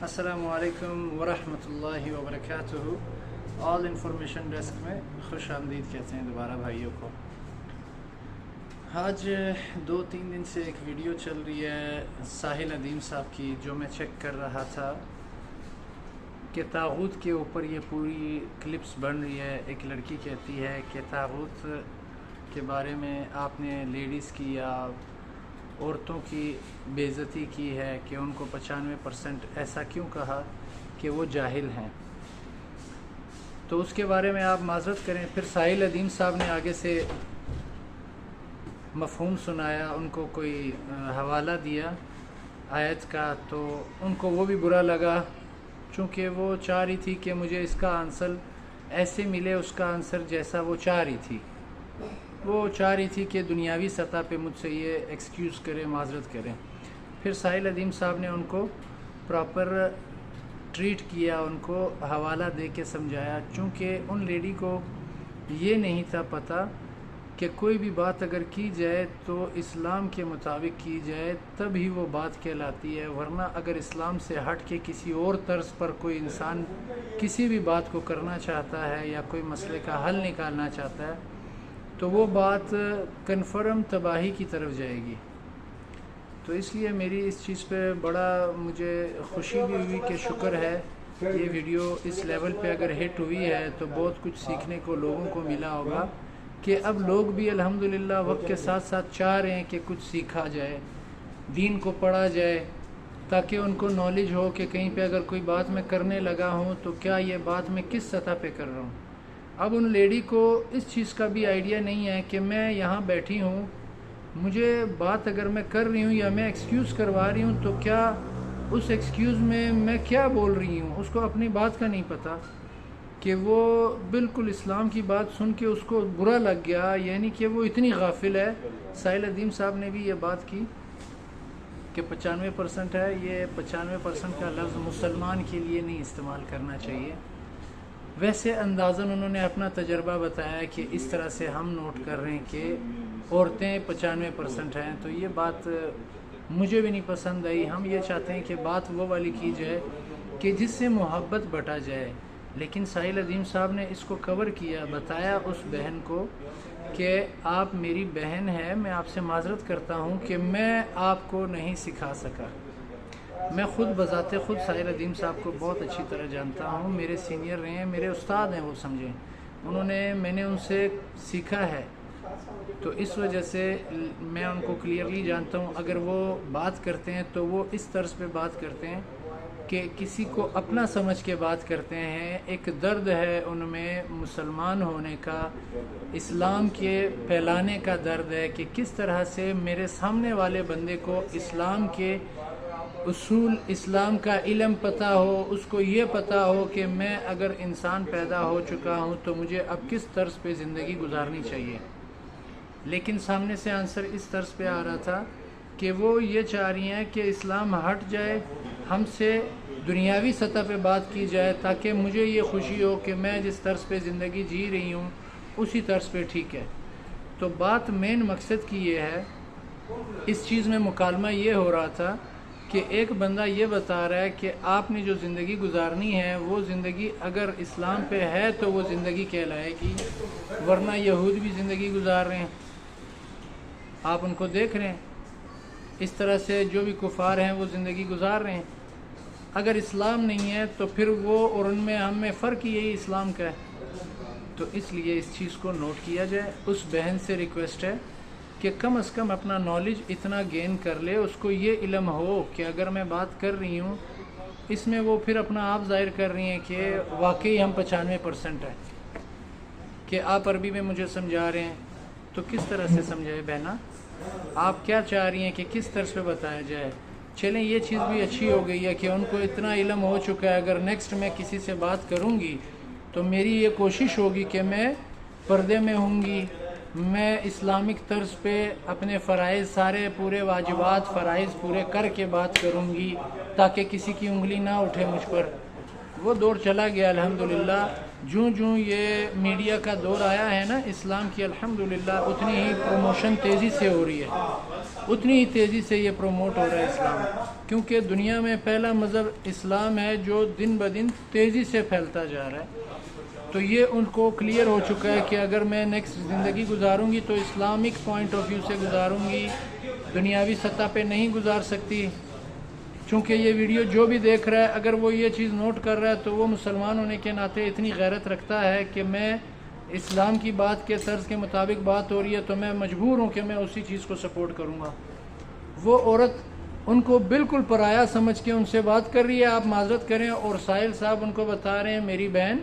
السلام علیکم ورحمۃ اللہ وبرکاتہ۔ آل انفارمیشن ڈیسک میں خوش آمدید کہتے ہیں دوبارہ بھائیوں کو۔ آج 2-3 دن سے ایک ویڈیو چل رہی ہے ساحل ندیم صاحب کی، جو میں چیک کر رہا تھا کہ طاغوت کے اوپر یہ پوری کلپس بن رہی ہے۔ ایک لڑکی کہتی ہے کہ طاغوت کے بارے میں آپ نے لیڈیز کی یا عورتوں کی بے عزتی کی ہے کہ ان کو 95% ایسا کیوں کہا کہ وہ جاہل ہیں، تو اس کے بارے میں آپ معذرت کریں۔ پھر ساحل ندیم صاحب نے آگے سے مفہوم سنایا، ان کو کوئی حوالہ دیا آیت کا، تو ان کو وہ بھی برا لگا، چونکہ وہ چاہ رہی تھی کہ مجھے اس کا آنسر ایسے ملے، اس کا آنسر جیسا وہ چاہ رہی تھی۔ وہ چاہ رہی تھی کہ دنیاوی سطح پہ مجھ سے یہ ایکسکیوز کریں، معذرت کریں۔ پھر ساحل ندیم صاحب نے ان کو پراپر ٹریٹ کیا، ان کو حوالہ دے کے سمجھایا، چونکہ ان لیڈی کو یہ نہیں تھا پتہ کہ کوئی بھی بات اگر کی جائے تو اسلام کے مطابق کی جائے تب ہی وہ بات کہلاتی ہے، ورنہ اگر اسلام سے ہٹ کے کسی اور طرز پر کوئی انسان کسی بھی بات کو کرنا چاہتا ہے یا کوئی مسئلے کا حل نکالنا چاہتا ہے تو وہ بات کنفرم تباہی کی طرف جائے گی۔ تو اس لیے میری اس چیز پہ بڑا مجھے خوشی بھی ہوئی کہ شکر ہے یہ ویڈیو اس لیول پہ اگر ہٹ ہوئی ہے تو بہت کچھ سیکھنے کو لوگوں کو ملا ہوگا، کہ اب لوگ بھی الحمدللہ وقت کے ساتھ ساتھ چاہ رہے ہیں کہ کچھ سیکھا جائے، دین کو پڑھا جائے، تاکہ ان کو نالج ہو کہ کہیں پہ اگر کوئی بات میں کرنے لگا ہوں تو کیا یہ بات میں کس سطح پہ کر رہا ہوں۔ اب ان لیڈی کو اس چیز کا بھی آئیڈیا نہیں ہے کہ میں یہاں بیٹھی ہوں، مجھے بات اگر میں کر رہی ہوں یا میں ایکسکیوز کروا رہی ہوں تو کیا اس ایکسکیوز میں کیا بول رہی ہوں، اس کو اپنی بات کا نہیں پتہ، کہ وہ بالکل اسلام کی بات سن کے اس کو برا لگ گیا، یعنی کہ وہ اتنی غافل ہے۔ ساحل ندیم صاحب نے بھی یہ بات کی کہ 95% ہے، یہ 95% کا لفظ مسلمان کے لیے نہیں استعمال کرنا چاہیے۔ ویسے اندازاً انہوں نے اپنا تجربہ بتایا کہ اس طرح سے ہم نوٹ کر رہے ہیں کہ عورتیں 95% ہیں، تو یہ بات مجھے بھی نہیں پسند آئی۔ ہم یہ چاہتے ہیں کہ بات وہ والی کی جائے کہ جس سے محبت بٹا جائے، لیکن ساحل ندیم صاحب نے اس کو کور کیا، بتایا اس بہن کو کہ آپ میری بہن ہے، میں آپ سے معذرت کرتا ہوں کہ میں آپ کو نہیں سکھا سکا۔ میں خود بذات خود ساحل ندیم صاحب کو بہت اچھی طرح جانتا ہوں، میرے سینئر رہے ہیں، میرے استاد ہیں، وہ سمجھیں، میں نے ان سے سیکھا ہے، تو اس وجہ سے میں ان کو کلیئرلی جانتا ہوں۔ اگر وہ بات کرتے ہیں تو وہ اس طرز پہ بات کرتے ہیں کہ کسی کو اپنا سمجھ کے بات کرتے ہیں۔ ایک درد ہے ان میں مسلمان ہونے کا، اسلام کے پھیلانے کا درد ہے کہ کس طرح سے میرے سامنے والے بندے کو اسلام کے اصول، اسلام کا علم پتہ ہو، اس کو یہ پتہ ہو کہ میں اگر انسان پیدا ہو چکا ہوں تو مجھے اب کس طرز پہ زندگی گزارنی چاہیے۔ لیکن سامنے سے آنسر اس طرز پہ آ رہا تھا کہ وہ یہ چاہ رہی ہیں کہ اسلام ہٹ جائے، ہم سے دنیاوی سطح پہ بات کی جائے، تاکہ مجھے یہ خوشی ہو کہ میں جس طرز پہ زندگی جی رہی ہوں اسی طرز پہ ٹھیک ہے۔ تو بات مین مقصد کی یہ ہے، اس چیز میں مکالمہ یہ ہو رہا تھا کہ ایک بندہ یہ بتا رہا ہے کہ آپ نے جو زندگی گزارنی ہے وہ زندگی اگر اسلام پہ ہے تو وہ زندگی کہلائے گی، ورنہ یہود بھی زندگی گزار رہے ہیں، آپ ان کو دیکھ رہے ہیں، اس طرح سے جو بھی کفار ہیں وہ زندگی گزار رہے ہیں۔ اگر اسلام نہیں ہے تو پھر وہ اور ان میں ہم میں فرق یہی اسلام کا ہے۔ تو اس لیے اس چیز کو نوٹ کیا جائے۔ اس بہن سے ریکویسٹ ہے کہ کم از کم اپنا نالج اتنا گین کر لے، اس کو یہ علم ہو کہ اگر میں بات کر رہی ہوں اس میں وہ پھر اپنا آپ ظاہر کر رہی ہیں کہ واقعی ہم 95% ہیں، کہ آپ عربی میں مجھے سمجھا رہے ہیں، تو کس طرح سے سمجھائے بہنا؟ آپ کیا چاہ رہی ہیں کہ کس طرز پہ بتایا جائے؟ چلیں یہ چیز بھی اچھی ہو گئی ہے کہ ان کو اتنا علم ہو چکا ہے، اگر نیکسٹ میں کسی سے بات کروں گی تو میری یہ کوشش ہوگی کہ میں پردے میں ہوں گی، میں اسلامک طرز پہ اپنے فرائض سارے پورے واجبات فرائض پورے کر کے بات کروں گی، تاکہ کسی کی انگلی نہ اٹھے مجھ پر۔ وہ دور چلا گیا الحمدللہ، جوں یہ میڈیا کا دور آیا ہے نا اسلام کی، الحمدللہ اتنی ہی پروموشن تیزی سے ہو رہی ہے۔ اتنی ہی تیزی سے یہ پروموٹ ہو رہا ہے اسلام، کیونکہ دنیا میں پہلا مذہب اسلام ہے جو دن بدن تیزی سے پھیلتا جا رہا ہے۔ تو یہ ان کو کلیئر ہو چکا ہے کہ اگر میں نیکسٹ زندگی گزاروں گی تو اسلامک پوائنٹ آف ویو سے گزاروں گی، دنیاوی سطح پہ نہیں گزار سکتی۔ چونکہ یہ ویڈیو جو بھی دیکھ رہا ہے اگر وہ یہ چیز نوٹ کر رہا ہے تو وہ مسلمان ہونے کے ناطے اتنی غیرت رکھتا ہے کہ میں اسلام کی بات کے طرز کے مطابق بات ہو رہی ہے تو میں مجبور ہوں کہ میں اسی چیز کو سپورٹ کروں گا۔ وہ عورت ان کو بالکل پرایا سمجھ کے ان سے بات کر رہی ہے، آپ معذرت کریں، اور ساحل صاحب ان کو بتا رہے ہیں میری بہن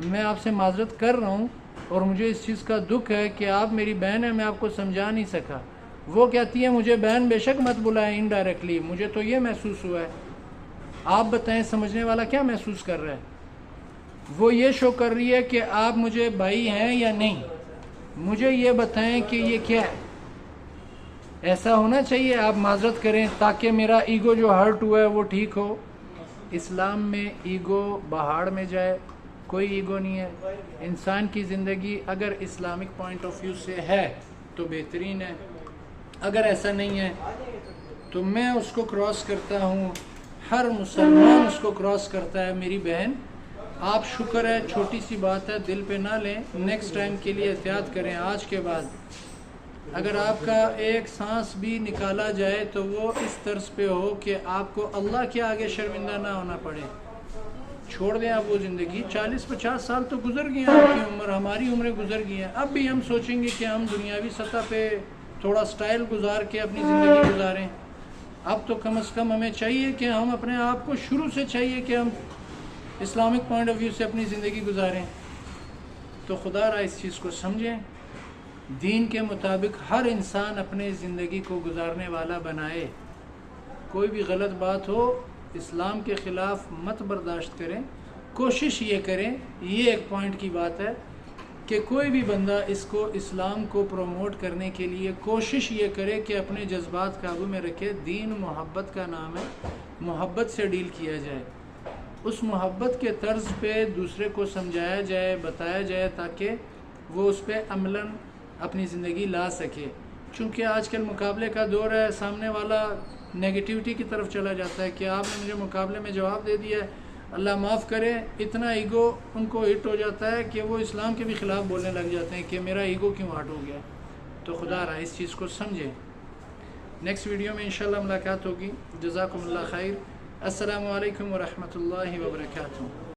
میں آپ سے معذرت کر رہا ہوں اور مجھے اس چیز کا دکھ ہے کہ آپ میری بہن ہیں، میں آپ کو سمجھا نہیں سکا۔ وہ کہتی ہے مجھے بہن بے شک مت بلائیں انڈائریکٹلی، مجھے تو یہ محسوس ہوا ہے، آپ بتائیں سمجھنے والا کیا محسوس کر رہا ہے؟ وہ یہ شو کر رہی ہے کہ آپ مجھے بھائی ہیں یا نہیں، مجھے یہ بتائیں کہ یہ کیا ہے۔ ایسا ہونا چاہیے، آپ معذرت کریں تاکہ میرا ایگو جو ہرٹ ہوا ہے وہ ٹھیک ہو۔ اسلام میں ایگو بہاڑ میں جائے، کوئی ایگو نہیں ہے۔ انسان کی زندگی اگر اسلامک پوائنٹ آف ویو سے ہے تو بہترین ہے، اگر ایسا نہیں ہے تو میں اس کو کراس کرتا ہوں، ہر مسلمان اس کو کراس کرتا ہے۔ میری بہن آپ شکر ہے، چھوٹی سی بات ہے، دل پہ نہ لیں، نیکسٹ ٹائم کے لیے احتیاط کریں۔ آج کے بعد اگر آپ کا ایک سانس بھی نکالا جائے تو وہ اس طرز پہ ہو کہ آپ کو اللہ کے آگے شرمندہ نہ ہونا پڑے۔ چھوڑ دیں آپ وہ زندگی، 40-50 سال تو گزر گئے ہیں، آپ کی عمر، ہماری عمریں گزر گئی ہیں، اب بھی ہم سوچیں گے کہ ہم دنیاوی سطح پہ تھوڑا سٹائل گزار کے اپنی زندگی گزاریں۔ اب تو کم از کم ہمیں چاہیے کہ ہم اپنے آپ کو شروع سے چاہیے کہ ہم اسلامک پوائنٹ آف ویو سے اپنی زندگی گزاریں۔ تو خدا را اس چیز کو سمجھیں، دین کے مطابق ہر انسان اپنے زندگی کو گزارنے والا بنائے۔ کوئی بھی غلط بات ہو اسلام کے خلاف مت برداشت کریں، کوشش یہ کریں، یہ ایک پوائنٹ کی بات ہے کہ کوئی بھی بندہ اس کو اسلام کو پروموٹ کرنے کے لیے کوشش یہ کرے کہ اپنے جذبات قابو میں رکھے۔ دین محبت کا نام ہے، محبت سے ڈیل کیا جائے، اس محبت کے طرز پہ دوسرے کو سمجھایا جائے، بتایا جائے تاکہ وہ اس پہ عملاً اپنی زندگی لا سکے۔ چونکہ آج کل مقابلے کا دور ہے، سامنے والا نیگیٹیوٹی کی طرف چلا جاتا ہے کہ آپ نے مجھے مقابلے میں جواب دے دیا ہے، اللہ معاف کرے، اتنا ایگو ان کو ہٹ ہو جاتا ہے کہ وہ اسلام کے بھی خلاف بولنے لگ جاتے ہیں کہ میرا ایگو کیوں ہٹ ہو گیا۔ تو خدا را اس چیز کو سمجھیں۔ نیکسٹ ویڈیو میں انشاءاللہ ملاقات ہوگی۔ جزاکم اللہ خیر۔ السلام علیکم ورحمۃ اللہ وبرکاتہ۔